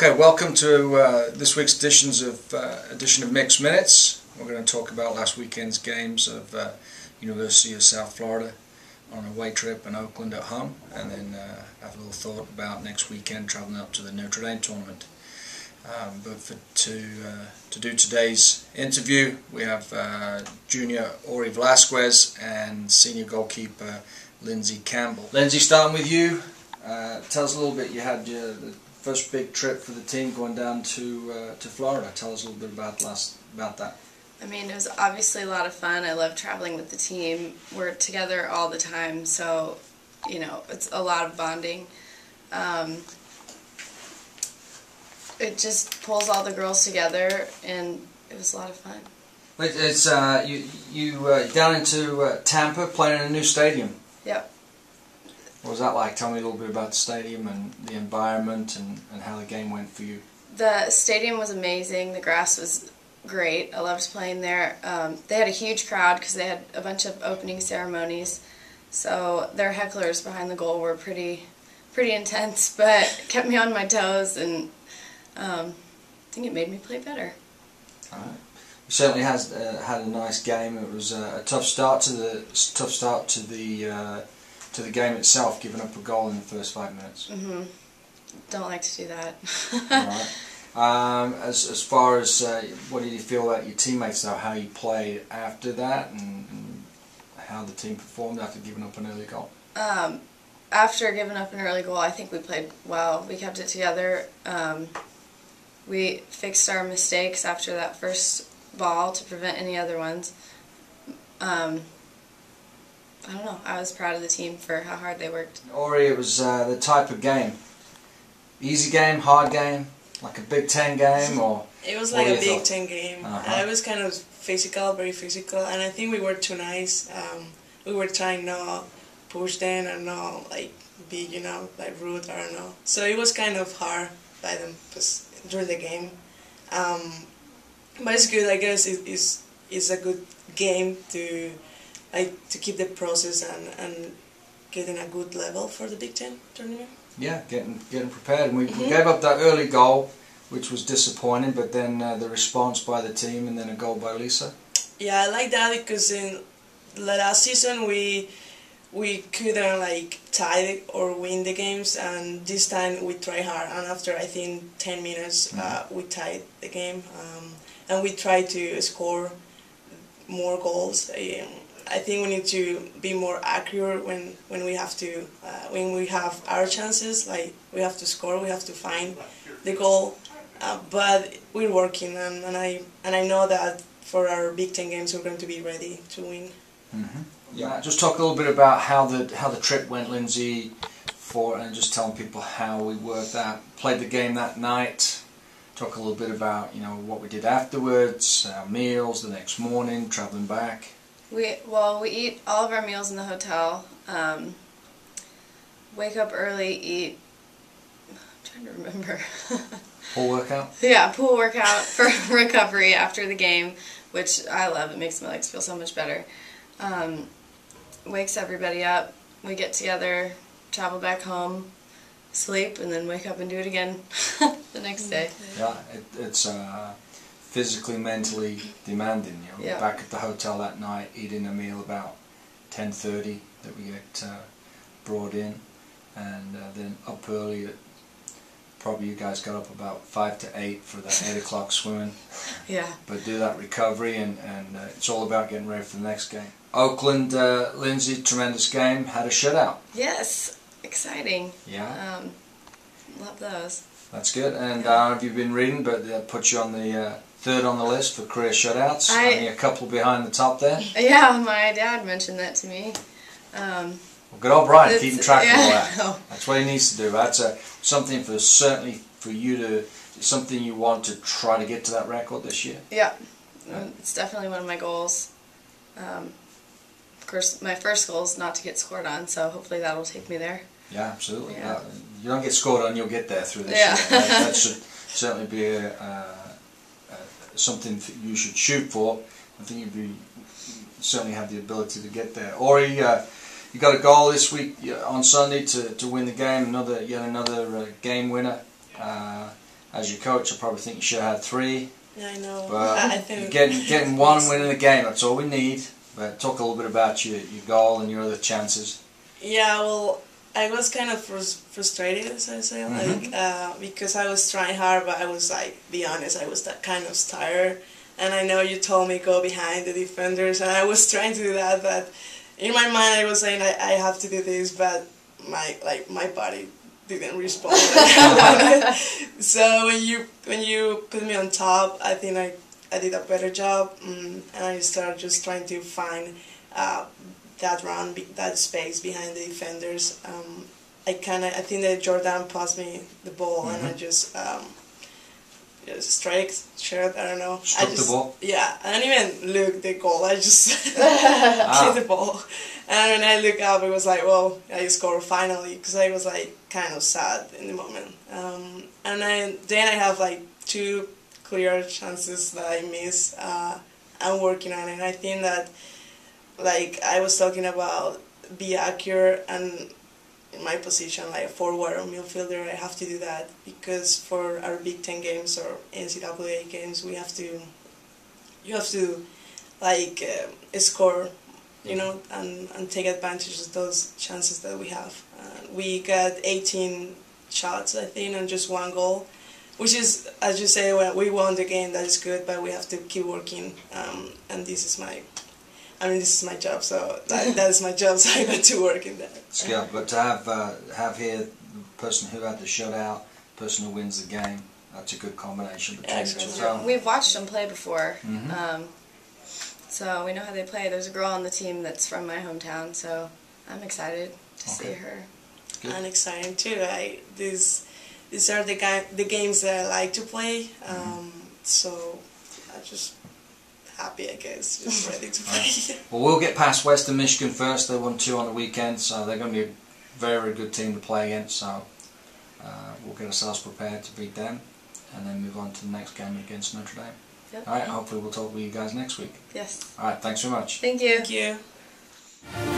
Okay, welcome to this week's edition of Mick's Minutes. We're going to talk about last weekend's games of University of South Florida on a away trip and Oakland at home, and then have a little thought about next weekend travelling up to the Notre Dame tournament. To do today's interview, we have junior Velasquez and senior goalkeeper Lindsay Campbell. Lindsay, starting with you, tell us a little bit. You had the first big trip for the team going down to Florida. Tell us a little bit about that. I mean, it was obviously a lot of fun. I love traveling with the team. We're together all the time, so it's a lot of bonding. It just pulls all the girls together, and it was a lot of fun. It's you down into Tampa, playing in a new stadium. Yep. What was that like? Tell me a little bit about the stadium and the environment and how the game went for you. The stadium was amazing. The grass was great. I loved playing there. They had a huge crowd because they had a bunch of opening ceremonies. So their hecklers behind the goal were pretty intense, but kept me on my toes, and I think it made me play better. All right. You certainly has had a nice game. It was a tough start to the game itself, giving up a goal in the first 5 minutes. Don't like to do that. All right. As far as what did you feel about your teammates though? How you played after that, and how the team performed after giving up an early goal? After giving up an early goal, I think we played well. We kept it together. We fixed our mistakes after that first ball to prevent any other ones. I don't know. I was proud of the team for how hard they worked. Ori, it was the type of game. Easy game, hard game, like a Big Ten game, or? It was like a Big Ten game. It was kind of physical, very physical, and I think we were too nice. We were trying not push them and not like be, like rude. I don't know. So it was kind of hard by them during the game. But it's good. I guess it's a good game to keep the process and get in a good level for the Big Ten tournament. Yeah, getting prepared. And we gave up that early goal, which was disappointing, but then the response by the team and then a goal by Lisa. Yeah, I like that because in the last season we couldn't tie or win the games, and this time we tried hard, and after I think 10 minutes we tied the game, and we tried to score more goals. I think we need to be more accurate when we have to when we have our chances. Like, we have to score, we have to find the goal. But we're working, and I know that for our Big Ten games we're going to be ready to win. Yeah, just talk a little bit about how the trip went, Lindsay, and just telling people how we played the game that night. Talk a little bit about what we did afterwards, our meals the next morning, traveling back. We eat all of our meals in the hotel. Wake up early, eat. I'm trying to remember. Pool workout? Yeah, pool workout for recovery after the game, which I love. It makes my legs feel so much better. Wakes everybody up. We get together, travel back home, sleep, and then wake up and do it again the next day. Yeah, it's physically, mentally demanding. Yeah. Back at the hotel that night, eating a meal about 10:30 that we get brought in, and then up early. Probably you guys got up about 5 to 8 for that 8 o'clock swimming. Yeah. But do that recovery, and it's all about getting ready for the next game. Oakland, Lindsay, tremendous game. Had a shutout. Yes, exciting. Yeah. Love those. That's good. And I don't know if you've been reading, but that puts you on the third on the list for career shutouts. Only a couple behind the top there. Yeah, my dad mentioned that to me. Well, good old Brian, keeping track of all that. Oh. That's what he needs to do. That's something certainly for you to, something you want to try to get to that record this year. Yeah, it's definitely one of my goals. Of course, my first goal is not to get scored on, so hopefully that will take me there. Yeah, absolutely. Yeah. You don't get scored on, you'll get there through this year. That should certainly be something you should shoot for. I think certainly have the ability to get there. Ori, you got a goal this week on Sunday to win the game. Yet another game winner. as your coach, I probably think you should have had 3. Yeah, I know. But I think getting 1 and winning the game, that's all we need. But talk a little bit about your goal and your other chances. Yeah, well, I was kind of frustrated, as I say, because I was trying hard, but I was like, be honest, I was that kind of tired. And I know you told me go behind the defenders, and I was trying to do that, but in my mind I was saying I have to do this, but my body didn't respond like I wanted. So when you put me on top, I think I did a better job, and I started just trying to find that space behind the defenders. I think that Jordan passed me the ball, and I just straight, I don't know. Struck the ball? Yeah, I didn't even look the goal, I just hit the ball. And when I look up, it was like, well, I scored finally, because I was like kind of sad in the moment. And then I have like 2 clear chances that I miss. I'm working on it. I think that, like I was talking about, be accurate, and in my position, like a forward or midfielder, I have to do that, because for our Big Ten games or NCAA games, you have to like score, you know, and take advantage of those chances that we have. We got 18 shots, I think, and just 1 goal, which is, as you say, when we won the game, that is good, but we have to keep working, and this is my job, so that is my job, so I got to work in that. Skill, but to have here the person who had the shutout, the person who wins the game, that's a good combination between the 2 as well. We've watched them play before, so we know how they play. There's a girl on the team that's from my hometown, so I'm excited to see her. Good. I'm excited too. These are the games that I like to play, so I just happy, I guess, just ready to play. Right. Well, we'll get past Western Michigan first. They won 2 on the weekend, so they're going to be a very, very good team to play against. So we'll get ourselves prepared to beat them, and then move on to the next game against Notre Dame. Yep. All right. Hopefully, we'll talk with you guys next week. Yes. All right. Thanks very much. Thank you. Thank you.